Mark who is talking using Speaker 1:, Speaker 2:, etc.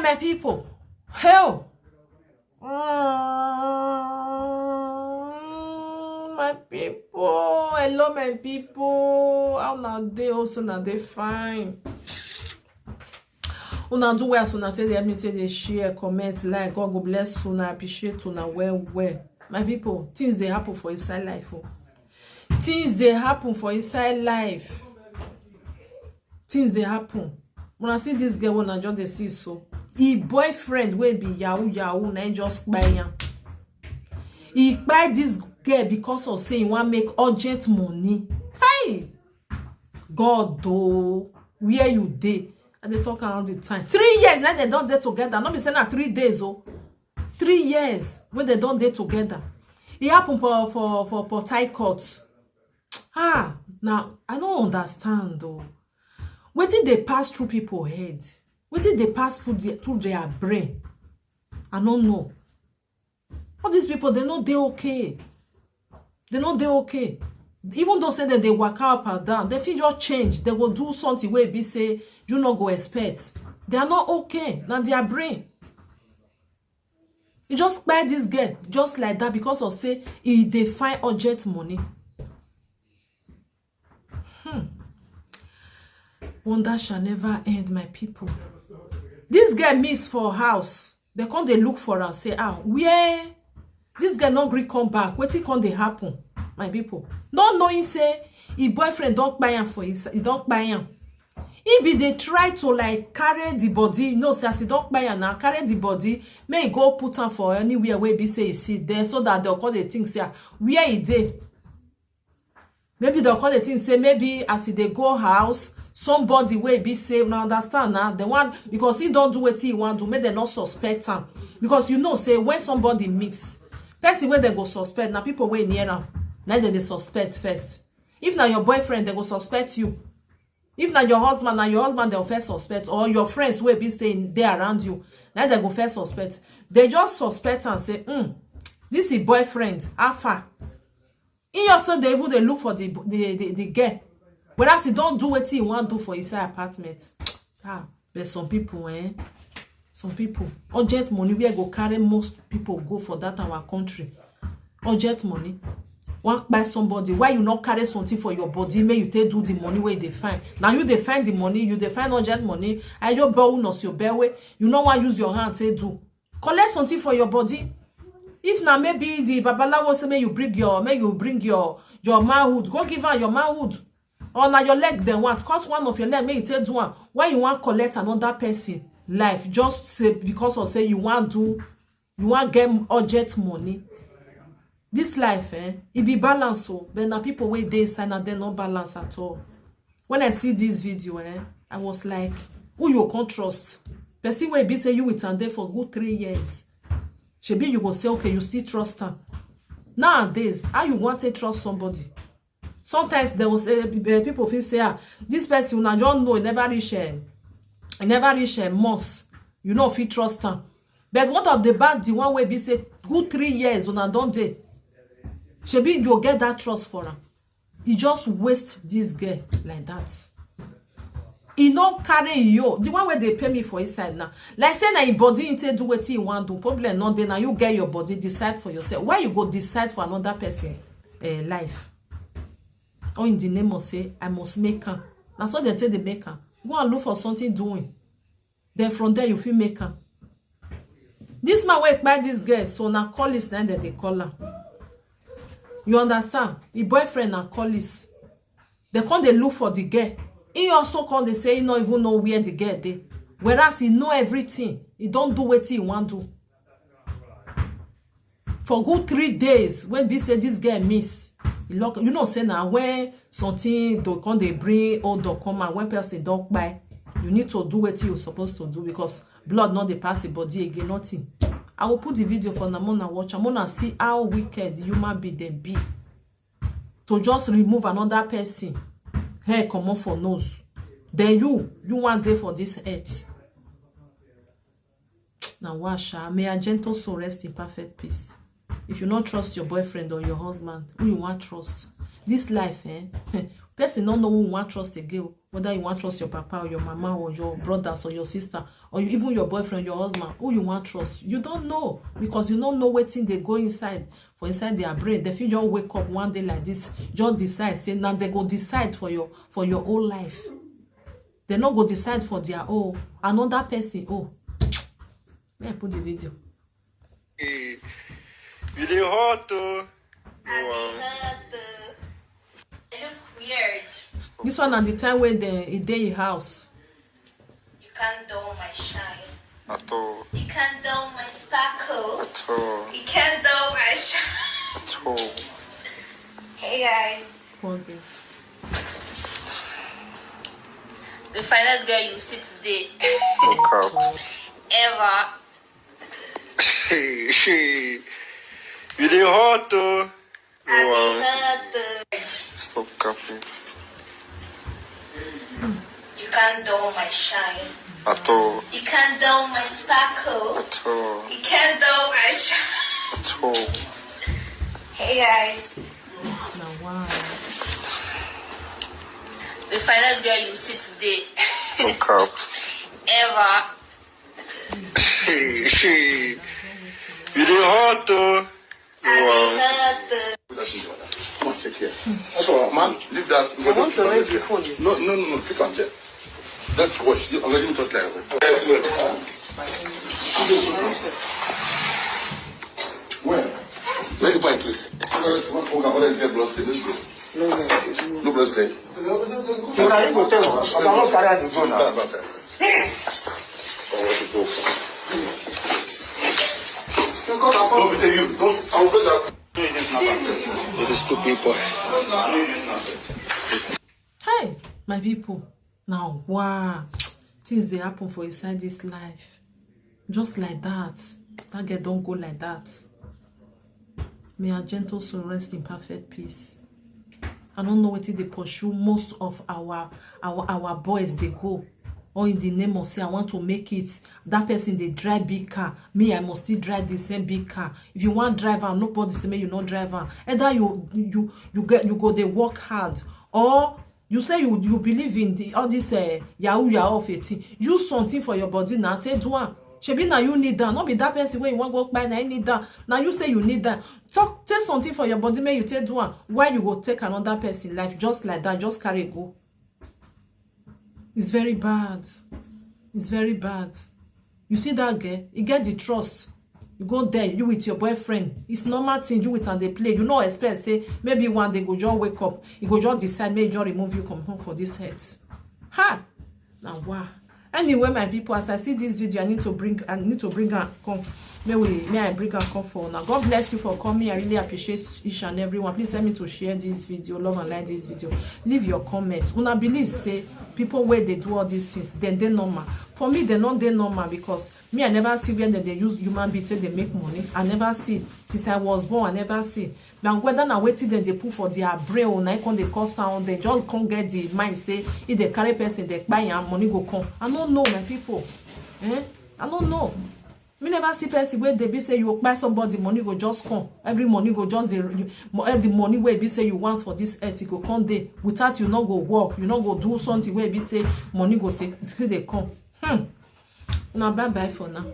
Speaker 1: my people. Hell. My people. Hello, my people. How now they also now they fine. Una do well, so now tell them to share, comment, like. God go bless you. I appreciate you. Now well. My people, things they happen for inside life. Oh. Things they happen for inside life. Things they happen. When I see this girl, when I just see so, he boyfriend will be yahoo, na just buy him. He buy this girl because of saying want make urgent money. Hey, God though, where you dey? And they talk around the time. 3 years now they don't date together. Not be saying that 3 days oh. 3 years when they don't date together. It happened for Port Harcourt. Now I don't understand though. What did they pass through people's head? What did they pass through their brain? I don't know. All these people, they know they're okay. They know they're okay. Even though say that they work up and down, they feel just change. They will do something where be say you not go expect. They are not okay. Now their brain. You just buy this girl just like that because of say they find urgent money. Wonder shall never end, my people. This girl miss for house. They come they look for her and say, where this girl not agree come back. What it can they happen, my people? Not knowing say his boyfriend don't buy him for his, he don't buy him. If they try to like carry the body, no, say as he don't buy him now, carry the body, may go put him for anywhere where be say he sit there so that they'll call the thing say where he did. Maybe they'll call the thing say maybe as they go house. Somebody will be safe. Now understand now the one because he don't do what he want to make them not suspect him. Because you know, say when somebody mix, person where they go suspect, now people way near them, now they suspect first. If now your boyfriend, they go suspect you. If now your husband, they'll first suspect, or your friends will be staying there around you, now they go first suspect. They just suspect and say, this is boyfriend, Alpha. He also they even they look for the girl. Whereas he don't do what he want to do for his apartment. There's some people, some people. Urgent money, we go carry most people go for that our country. Urgent money. Want buy somebody. Why you not carry something for your body? May you take do the money where they find. Now you define the money, you define urgent money. And your bonus, your way. You know what use your hand to do. Collect something for your body. If now maybe the babalawo say may you bring your manhood. Go give her your manhood. Or now your leg they want cut one of your leg, make you take do one. Why you want collect another person life just say because of say you want get urgent money. This life it be balance so but now people wait they sign and they not balance at all. When I see this video I was like, who you can't trust? Person will be say you with and there for good 3 years. Maybe you go say okay you still trust her. Nowadays how you want to trust somebody? Sometimes there was people feel say this person I don't know never reach months. You know if you trust her. But what of the bad the one way be say good 3 years when I don't date. Maybe you get that trust for her. You just waste this girl like that. He not carry you. The one where they pay me for inside now. Like say na your body into do what you want to. Problem not then now you get your body decide for yourself. Why you go decide for another person life? Or in the name of say I must make her. That's what they tell the maker. Go and look for something doing. Then from there you feel make her. This man work by this girl, so now call his name that they call her. You understand? The boyfriend now call his. They come they look for the girl. He also come they say he not even know where the girl dey. Whereas he know everything. He don't do what he want to do. For good 3 days, when they say this girl miss, you know say now when something they come they bring or they come and when person don't buy, you need to do what you're supposed to do because blood not the pass the body again nothing. I will put the video for Namona watch. I'm gonna see how wicked human being they be to just remove another person hair come off for nose. Then you want there for this earth. Now washa may a gentle soul rest in perfect peace. If you not trust your boyfriend or your husband, who you want trust? This life, Person don't know who you want trust again, whether you want trust your papa or your mama or your brothers or your sister or even your boyfriend, your husband. Who you want trust? You don't know, because you don't know what thing they go inside their brain. They feel just wake up one day like this, just decide, say now they go decide for your whole life. They not go decide for their own another person. Let me put the video.
Speaker 2: Hey, you dey hot oh.
Speaker 3: It look weird.
Speaker 1: This one at the time when they day in house.
Speaker 3: You can't dull my shine.
Speaker 2: At all.
Speaker 3: You can't dull my sparkle.
Speaker 2: At all.
Speaker 3: You can't dull my shine.
Speaker 2: At all.
Speaker 3: Hey guys.
Speaker 1: Okay.
Speaker 3: The finest girl you see today.
Speaker 2: Look up.
Speaker 3: Ever.
Speaker 2: Hey. You dey hot oh. Stop capping.
Speaker 3: You can't dull my shine.
Speaker 2: At all.
Speaker 3: You can't dull my sparkle.
Speaker 2: At all.
Speaker 3: You can't dull my shine.
Speaker 2: At all.
Speaker 3: Hey guys.
Speaker 1: Now wow.
Speaker 3: The finest girl you see today.
Speaker 2: Look up.
Speaker 3: Ever.
Speaker 2: Hey. You dey hot oh.
Speaker 4: Come on, take care. That's all, man. Leave that. I want to raise your phone. No. Keep on there. Let's wash. I'm letting you touch that. Where? Where you buy it? No blood stain.
Speaker 1: Hey, my people. Now, wow. Things they happen for inside this life. Just like that. That girl don't go like that. May our gentle soul rest in perfect peace. I don't know what they pursue. Most of our boys, they go. Or in the name of say, I want to make it. That person, they drive big car. Me, I must still drive the same big car. If you want driver, nobody say me you not driver. Either you go they work hard, or you say you believe in the all this yahoo of 18. Use something for your body now. Take one. Shebi now you need that. Not be that person where you want to go buy now you need that. Now you say you need that. Take something for your body, may you take one. Why you go take another person life just like that? Just carry it go. It's very bad. It's very bad. You see that girl? You get the trust. You go there, you with your boyfriend. It's normal thing, you with and they play. You know, expect say maybe one day go just wake up. You go just decide, maybe just remove you come home for this head. Ha! Now wow. Anyway, my people, as I see this video, I need to bring her come. May I bring her come for now. God bless you for coming. I really appreciate each and everyone. Please help me to share this video, love and like this video. Leave your comments. When I believe say people where they do all these things, then they normal. For me, they're not they normal, because me I never see where they use human being till they make money. I never see since I was born. I never see. Now whether now waiting then they put for their brain, I can they call sound, they just can't get the mind say if they carry person they buy and money go come. I don't know, my people. I don't know. Me never see person where they be say you buy somebody, money go just come. Every money go just the money where be say you want for this earth, it go come there. Without you not go work, you not go do something where be say money go take they come. Now bye bye for now.